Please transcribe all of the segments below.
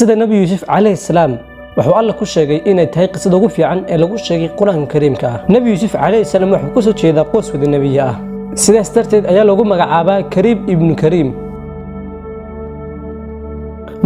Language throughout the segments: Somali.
qisada Nabi Yusuf alayhi salaam wuxuu Allah ku sheegay inay tahay qisada ugu fiican ee lagu sheegay Quraanka Kariimka ah. Nabi Yusuf alayhi salaam wuxuu ku soo jeedaa qoys wada nabiy ah. Sidaas darteed ayaa lagu magacaabaa Kariim ibn Kariim.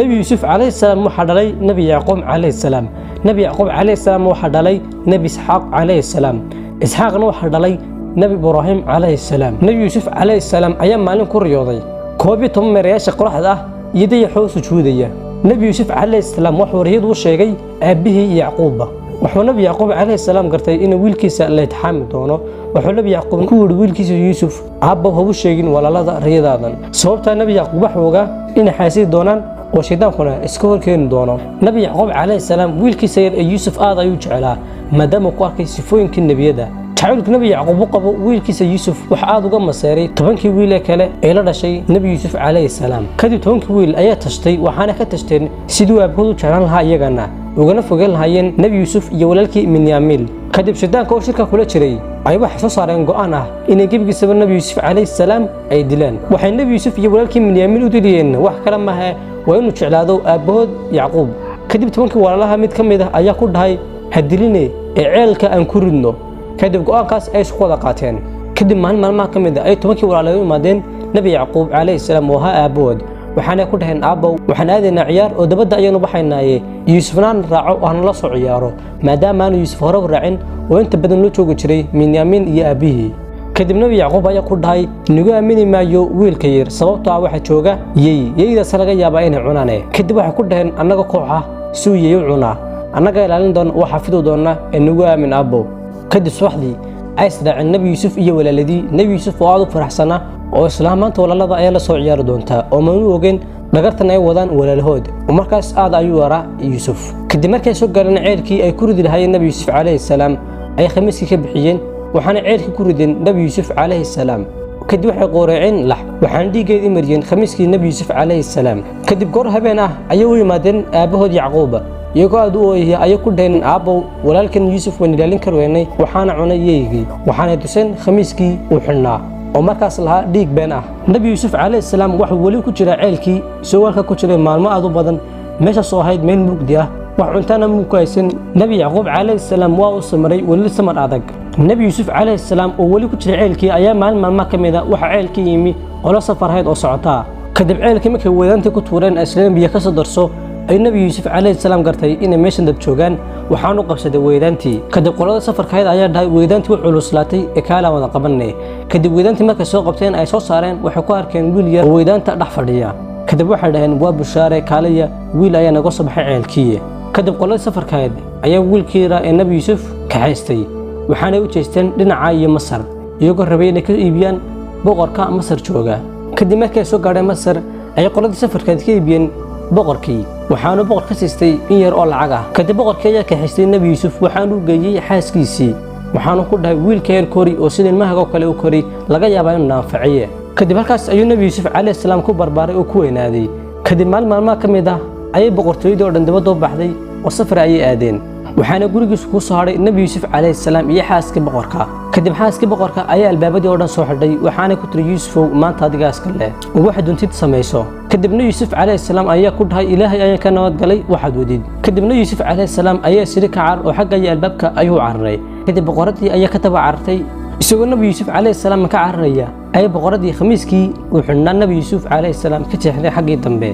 Nabi Yusuf alayhi salaam waxa dhalay Nabi Yaqub alayhi salaam. Nabi Yaqub alayhi salaam waxa dhalay Nabi Ishaq alayhi salaam. Ishaqna waxa dhalay Nabi Ibrahim alayhi salaam. Nabi Yusuf alayhi salaam ayaa maalin ku riyooday koob iyo 10 meerayaasha qoraxda ah iyadoo wuxuu sujuudaya. Nabi Yusuf alayhi salaam wuxuu riyad u sheegay aabihii Yaqub. wuxuu Nabi Yaqub alayhi salaam gartay in wiilkiisa la itixaami doono. wuxuu Nabi Yaqub ku wiri wiilkiisa Yusuf aabba wuxuu sheegin walaalada riyadaadan. sababta Nabi Yaqub wuxuu in xaasi doonaan oo shaytaankuna iska horkeen doono. Nabi Yaqub alayhi salaam wiilkiisa Yusuf aad ayuu jeclaa maadaama ku arkay sifooyinkii nabiyada. تعالوا نبي يعقوب قبو ويلكيس يوسف وحاد وقام مسيري طبنكي ويل كله إلى رشي نبي يوسف عليه السلام كدي طبنكي ويل أيات تشتي وحنا كتشتين سيدوا أبوه كان لها يجانا وجنا فوجل هاين نبي يوسف يوللكي من ياميل كدي بشدان كل شركة كلها شري أيوة حساس على أنا إن يجيب جسم النبي يوسف عليه السلام أي دلان وحين نبي يوسف يوللكي من ياميل ودلين وحكلام معها وإنه شعلاده أبوه يعقوب كدي طبنكي ولا لها ميت كم ده أيا كود هاي هدليني عيالك أنكرنه كدب قاس أي سقوط قاتين كدب ما كمده أي تمكي ولا له مادين نبي يعقوب عليه السلام وها أبود وحنا كلهن أبو وحنا هذين عيار ودبدا أيانو بحنا يوسفنا راعوا وأنا لا صع عياره ما دام أنا يوسف هرب رعين وأنت بدن لو تشوق تشري من يمين يا أبيه كدب نبي يعقوب أيا كل هاي نجوا مني ما يو ويل كير صوته واحد شوقة يي سلقة يا باين عنانه كدب واحد كلهن أنا قوعة سوي يعنا أنا قايل على دون وحفظوا دونا النجوا من أبو كدب صحدي أسرع النبي يوسف إيه ولا الذي نبي يوسف وعده فرح سنة وإسلام أنت ولا لا ضايع لصوع يار دونتا ومن وجن نقرتنا وضان ولا الهود ومركز أعد أيوة يوسف كدب مركز سوق لنا عيركي أي كرد هاي النبي يوسف عليه السلام أي خميس كبحيين وحنا عيركي كرد النبي يوسف عليه السلام كدب وحي قورعين لح وحندي جاي مريين خميس النبي يوسف عليه السلام كدب قرها بينه أيوة مادن أبوه يعقوب يقعدوا هي أيكون دين أبو ولكن يوسف ونلالين كرويني وحنا عنا يجي وحنا تسن خميسكي وحنا ومركز لها ديك بينه نبي يوسف عليه السلام وحول ولي كجرا عيلكي سوالك كجرا مال ما أدو بدن مش صهيد من مقديه وعنتنا مكويسن نبي يعقوب عليه السلام واوسمري ولي سمر أدق النبي يوسف عليه السلام وولي كجرا عيلكي أيام مال ما كميدا وح عيلكي يمي ولا سفر هيد أصعطاه كدب عيلكي مك ودانتي كتورين أسلام بيكسر درسو النبي يوسف عليه السلام قرتي إن ميشن دب شوغان وحانو قبسد ويدانتي كدب قولada safarka hay'ad ayaa dhahay weydaantii wuxuu culuslaatay ee kala wada qabanay kadib weydaantii markay soo qabteen ay soo saareen waxay ku arkeen wiil yar oo weydaanta dhex fadhiya kadib waxay dhaheen waa bushaare kaalaya wiil ayaa naga soo baxay ceelkiye kadib qolada safarka hay'ad ayaa wiilkiira ee nabi yusuf ka haystay waxaana u jeesteen dhinaca iyo Masar iyagoo rabay inay ka iibiyaan boqorka Masar jooga kadib markay soo gaadhay Masar ay qolada safarka ka iibiyeen boqorkii waxaanu boqor ka siistay in yar oo lacag ah kadib boqorkii ayaa ka haystay nabi yusuf waxaanu geeyay xaaskiisii waxaanu ku dhahay wiilka yar kori oo sideen mahaga kale u kori laga yaabaa inuu naafaciye kadib halkaas ayuu nabi yusuf alayhi salaam ku barbaaray oo ku weynaaday kadib maalmaha kamid ah ayay boqortooyada oo dhan dibadda u baxday oo safar ayay aadeen waxaana gurigiisa ku soo haray nabi yusuf alayhi salaam iyo xaaskii boqorka kadib xaaskii boqorka ayaa albaabadii oo dhan soo xidhay waxaana ku tiri yusufow maanta adiga iska leh waxa duntid sameeyso kadibna yusuf alayhi salaam ayaa ku dhahay ilaahay ayaa ka nabad galay waxaad wadid kadibna yusuf alayhi salaam ayaa siri ka car oo xagga albaabka ayuu cararay kadib boqoradii ayaa ka taba cartay isagoo nabi yusuf alayhi salaam ka cararaya ay boqoradii khamiiskii uu xidhnaa nabi yusuf alayhi salaam ka jeexday xaggii dambe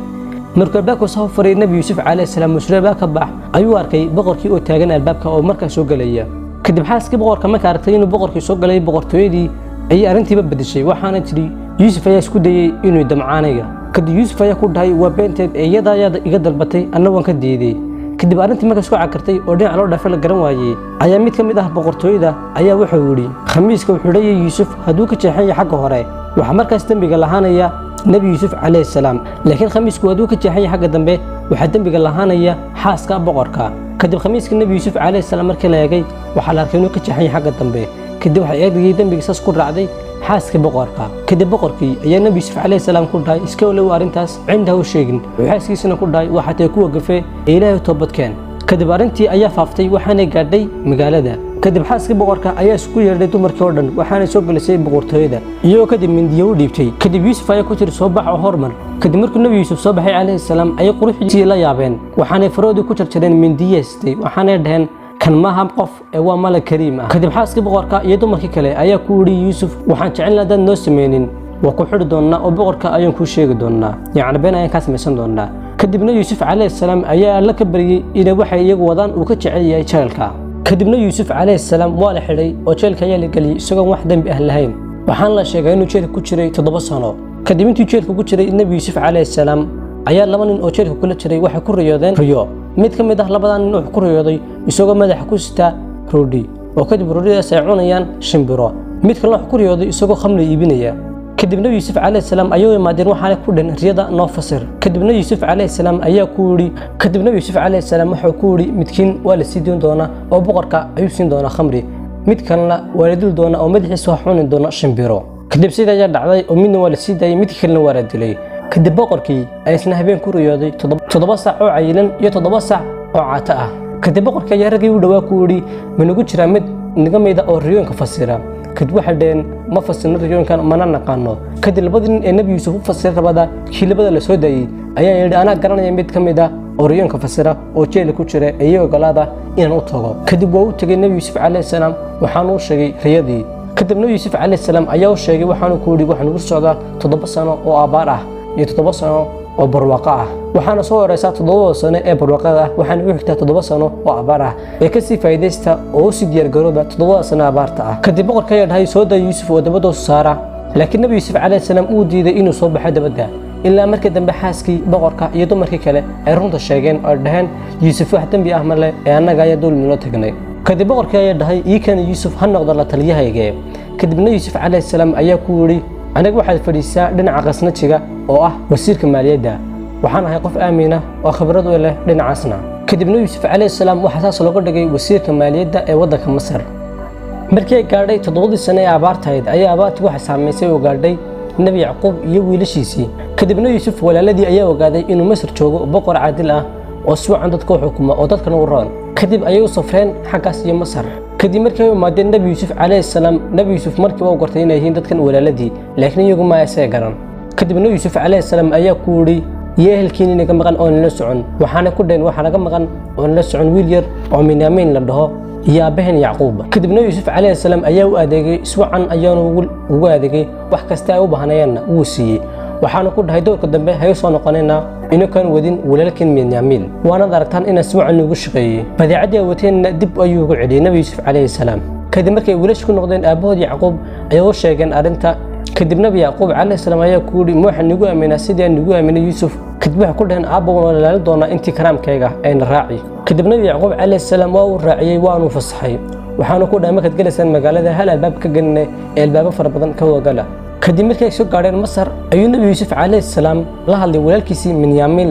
markuu albaabka soo faray nabi yusuf alayhi salaam mushraba ka bax ayuu arkay boqorkii oo taagan albaabka oo markaa soo galaya kadib xaaskii boqorka markaa aragtay inuu boqorkii soo galay boqortooyadii ay arintiiba bedeshay waxaana tiri yusuf ayaa isku dayay inuu damcaanayo kadib yusuf ayaa ku dhahay waa beenteed iyada iga dalbatay anna waan ka diiday kadib arintii markaa isku cakartay oo dhinac loo dhaafay la garan waayay ayaa mid kamid ah boqortooyada ayaa wuxuu yiri khamiiska wuxuu leeyahay yusuf haduu ka jeexan yahay xagga hore waxa markaas dambiga lahaanaya nabi yusuf alayhi salaam laakiin khamiisku haduu ka jeexan yahay xagga dambe waxa dambiga lahaanaya xaaska boqorka kadib khamiiska nabi yusuf alayhi salaam markii la eegay waxa la arkay inuu ka jeexan yahay xagga dambe kadib waxa eegay dambiga saas ku raacday xaaska boqorka kadib boqorkii ayaa nabi yusuf alayhi salaam ku dhahay iska walow arintaas cindahu sheegin waxaaskiisana ku dhahay waxa tay ku waqfay ilaahay toobadkeen kadib arintii ayaa faaftay waxaana gaadhay magaalada kadib xaaskii boqorka ayaa isku yeedhay dumarkii oo dhan waxaana soo gelisay boqortooyada iyagoo kadib mindiyo u dhiibtay kadib yuusuf ayaa ku tiri soo bax oo hormar kadib markuu nabi yuusuf soo baxay calayhi salaam ayay quruxdiisii la yaabeen waxaanay faroodii ku jarjareen mindiyeestay waxaanay dhaheen kan maaha qof ee waa malag kariim ah kadib xaaskii boqorka iyo dumarkii kale ayaa ku yidhi yuusuf waxaan jecelnaa dad noo sameynin waa ku xidhi doonnaa oo boqorka ayaan kuu sheegi doonnaa yacni been ayaan kaa samaysan doonnaa kadibna yuusuf calayhi salaam ayaa alla ka baryey inay waxay iyagu wadaan uu ka jecel yahay jeelka kadibna yuusuf calayhi salaam waa la xidhay oo jeelka ayaa la geliyey isagoon wax dembi ah lahayn waxaana la sheegay inuu jeelka ku jiray 7 sano kadib intii jeelka ku jiray nabi yuusuf calayhi salaam ayaa 2 nin oo jeelka kula jiray waxay ku riyoodeen riyo mid ka mid ah 2 nin wuxuu ku riyooday isagoo madaxa ku sita roodhi oo kadib roodhidaas ay cunayaan shimbiro mid kale wuxuu ku riyooday isagoo khamri iibinaya kadib nabi yuusuf calayhi salaam ayuu imaadeen waxaana ku dhan riyada noo fasir kadibna yuusuf calayhi salaam ayaa ku yiri kadibna yuusuf calayhi salaam wuxuu ku yiri midkiin waa la sii doon doonaa oo boqorka ayuu siin doonaa khamri mid kalena waa la dil doonaa oo madaxiisa wax cuni doona shimbiro kadib sida ayaa dhacday oo midna waa la sii daayay mid kalena waa la dilay kadib boqorkii ayaa isna habeen ku riyooday 7 saac oo cayilan iyo 7 saac oo caata ah kadib boqorkii ayaa ragii u dhawaa ku yiri ma nagu jiraa mid naga mid ah oo riyooyinka fasira kadib waxa dheen ma fasirno riyooyinkan mana naqaano kadib 2 nin ee nabi yuusuf u fasir rabada kilibada la soo daayay ayaa yiri ana garanaya mid ka mid ah oo riyooyinka fasira oo jeel ku jira iyo ogolaada inaan u tago kadib waa u tagay nabi yuusuf calayhi salaam waxaan u sheegay riyadii kadib nabi yuusuf calayhi salaam ayaa u sheegay waxaan ku yiri waxaan ugu socdaa 7 sano oo abaar ah iyo 7 sano oo barwaaqo ah waxaana soo horeysa 7 sano ee barwaaqada ah waxaana u xigtaa 7 sano oo abaar ah ee ka sii faa'iideysta oo si diyaar garooba 7 sano abaarta ah kadib boqorka ayaa dhahay soo daa yuusuf oo dabada saara laakiin nabi yuusuf calayhi salaam uu diiday inuu soo baxo dabada ilaa markii dambe xaaskii boqorka iyo dumarkii kale ay runta sheegeen oo dhaheen yuusuf wax dambi ah male ee annaga ayaa dulmi loo tagnay kadib boqorka ayaa dhahay ii kan yuusuf ha noqdo la taliyahayga kadibna yuusuf calayhi salaam ayaa ku yiri aniga waxaad fadhiisaa dhinaca qasnajiga oo ah wasiirka maaliyadda waxaan ahay qof aamin ah oo khibrad u leh dhinacaasna kadibna yuusuf calayhi salaam waxa taas looga dhigay wasiirka maaliyadda ee waddanka Masar markii ay gaadhay 7 sano ee abaartayd ayaa abaartu waxa saameysay oo gaadhay nabi yacquub iyo wiilashiisii kadibna yuusuf walaaladii ayaa ogaaday inuu Masar joogo boqor caadil ah oo si wacan dadka u xukuma oo dadkana u roon kadib ayay u safreen xaggaas iyo Masar kadib markii ay imaadeen nabi yuusuf calayhi salaam nabi yuusuf markii uu gartay inay yihiin dadkan walaaladii laakiin iyagu ma aysan garan kadib nabi yuusuf calayhi salaam ayaa ku yiri yeelkiin inaga maqan oo la socon waxaana ku dheen waxa laga maqan oo la socon wiil yar oo Minyamin la dhaho iyo abahan Yacquub kadibna yuusuf calayhi salaam ayaa u adeegay iswacan ayaanu ugu adeegay wax kasta ay u baahnayeen uu siiyay waxaana ku dhahay doorka dambe hay soo noqonayna inuu kan wadin walaalkiin Minyamin waana dartaan in iswacan ugu shaqeeyay badeecadii wateen dib ayuu ugu celiyay nabi yuusuf calayhi salaam kadib markay wiilashu noqdeen aabahood Yacquub ayuu sheegeen arinta kadib nabi yacquub calayhi salaam ayaa ku yiri ma waxaan nagu aaminaa sidii nagu aaminay yuusuf kadib waxa ku dhahan aabbo waan la doonaa intii karaamkayga ayna raaci kadib nabi yacquub calayhi salaam waa uu raaciyay waanu fasaxay waxaanu ku dhahay markaad galaysan magaalada hal albaab ka galnay albaabo fara badan ka wagala kadib markay soo gaadheen Masar ayuu nabi yuusuf calayhi salaam la hadlay walaalkiisii Minyamin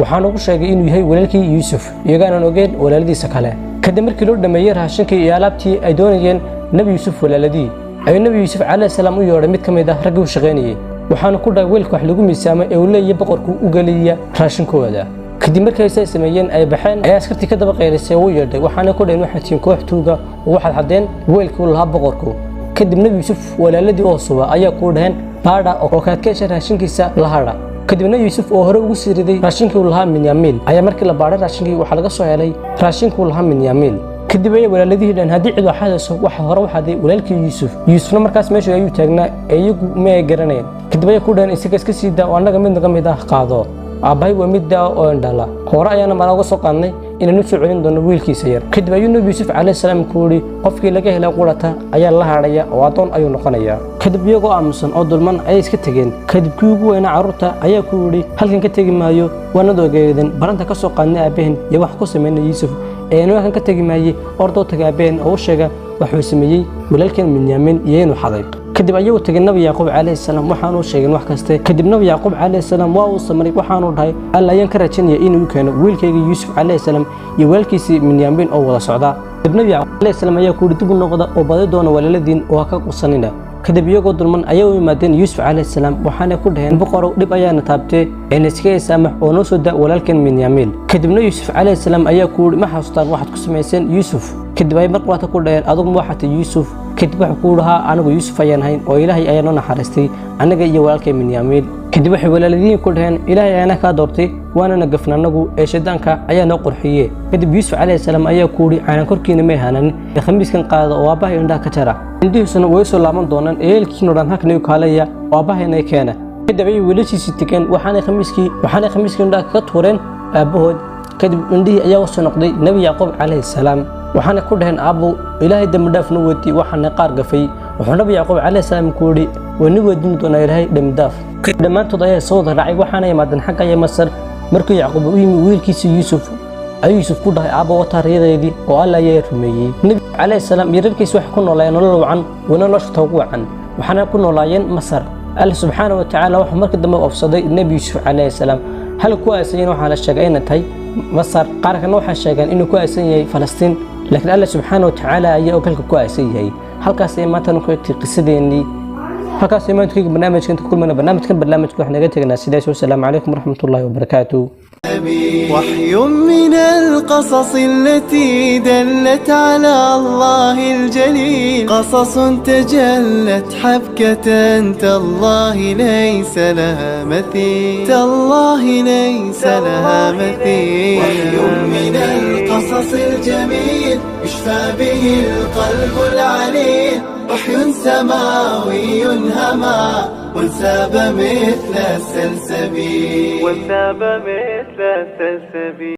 waxaanu ku sheegay inuu yahay walaalkii yuusuf iyagana ogeyn walaaladiisa kale kadib markii loo dhameeyay raashinkii iyo alaabtii ay doonayeen nabi yuusuf walaaladii ayuu nabi yuusuf calayhi salaam u yeeray mid kamid ah raggii u shaqeynayay waxaanu ku dhahay weelka wax lagu miisaamay ee uu leeyahay boqorku u galiya raashinkooda kadib markii ay sameeyeen ay baxeen ayaa askartii ka daba qeylisay oo yeedhay waxaana ku dhayn waxa tiin koox tuuga oo waxaad hadeen weelkii uu lahaa boqorku kadib nabi yuusuf walaaladii oo suba ayaa ku dhahan baadha oo kaad ka heshay raashinkiisa la hadha kadib nabi yuusuf oo hore ugu sii riday raashinkii uu lahaa Minyamin ayaa markii la baaray raashinkii waxa laga soo helay raashinkii uu lahaa Minyamin kadib ay walaaladii dhan hadii cid waxaadayso waxa hore waxaaday walaalkii yuusufna markaas meesha ayuu taagnaa iyagu ma garaneen kadib ay ku dhahan isaga iska sii daa oo anaga mid naga mid ah qaado aabay waa mid daa oo indhala hore ayaana ma laga soo qaadnay inaan soo celin doono wiilkiisa yar kadib ayuu nabi yuusuf calayhi salaam ku yiri qofkii laga helay qurata ayaa la haadaya oo adoon ayuu noqonayaa kadib iyagoo aamusan oo dulman ay iska tageen kadib kii ugu weynaa carruurta ayaa ku yiri halkan ka tagi maayo waana dogeedan baranta ka soo qaadnay aabeen iyo wax ku sameeyay yuusuf ee halkan ka tagi maayay ordo tagaabeen oo sheega wuxuu sameeyay walaalkeen Minyamin iyo inuu xaday kadib ayuu tagay nabi yacquub calayhi salaam waxaanu sheegay wax kasta kadib nabi yacquub calayhi salaam waa uu sameeyay waxaanu dhahay alla ayaan ka rajaynaya inuu keeno wiilkayga yuusuf calayhi salaam iyo walaalkiisii Minyamin oo wada socda kadib nabi yacquub calayhi salaam ayaa ku dib u noqda oo baday doona walaaladiin oo ka qusanina kadib iyagoo dulman ayay u yimaadeen yuusuf calayhi salaam waxaana ku dhaheen boqorow dhib ayaana taabtay iska saamax oo noo soo daa walaalkan Binyaamiin kadibna yuusuf calayhi salaam ayaa ku yiri ma xasuustaan waxaad ku samayseen yuusuf kadib ay marqaata ku dhaheen adigu ma waxaad yuusuf kadib waxa ku dhahaa anigu yuusuf ayaan hayn oo ilaahay ayaa noo naxariistay anaga iyo walaalkan Binyaamiin kadib waxay walaaladiin ku dhaheen ilaahay ayaana ka doortay waana nagafna anagu ee shaydaanka ayaa noo qurxiyay kadib yuusuf calayhi salaam ayaa ku yiri aanan korkiina ma hanan khamiiskan qaado oo aabahay indhaha ka jara indhihiisuna way soo laaban doonaan eelkiina dhan halkan kaalaya oo aabahayna keena kadib ay wiilashiisii tageen waxaana khamiiskii indhaha ka tuureen aabahood kadib indhihii ayaa soo noqday nabi yacquub calayhi salaam waxaana ku dhaheen aabbo ilaahay dambi dhaaf noo weydiiyay waxaana qaar gafay wuxuu nabi yacquub calayhi salaam ku yiri wani weydiin doonaa ilaahay dambi dhaaf dhammaantood ayaa soo wada raacay waxaana yimaadeen xagga iyo Masar markii yacquub u yimi wiilkiisa yuusuf ayuu yuusuf ku dhahay aabbo wata riyadeedii oo alla ayaa rumeeyay nabi calayhi salaam iyo reerkiisa wax ku noolaayeen nolol wacan nolosha toogu wacan waxaana ku noolaayeen Masar Allah subhanahu wa ta'ala wuxuu markii dambe ofsaday nabi yuusuf calayhi salaam hal ku aasayeen waxa la sheegay inay tahay Masar qaar kana waxa sheegan inuu ku aasan yahay Falastiin laakiin Allah subhanahu wa ta'ala ayaa ogalka ku aasan yahay halkaas ay maanta ku qisadeeni halkaas ay maanta barnaamijkan kulmana barnaamijka wax naga tagnaa sidaas wassalaamu calaykum waraxmatullaahi wabarakaatuh وحي من القصص التي دلت على الله الجليل قصص تجلت حبكة تالله ليس لها مثيل تالله ليس لها مثيل وحي من القصص الجميل يشفى به القلب العليل وحي سماوي هما وانساب مثل السلسبيل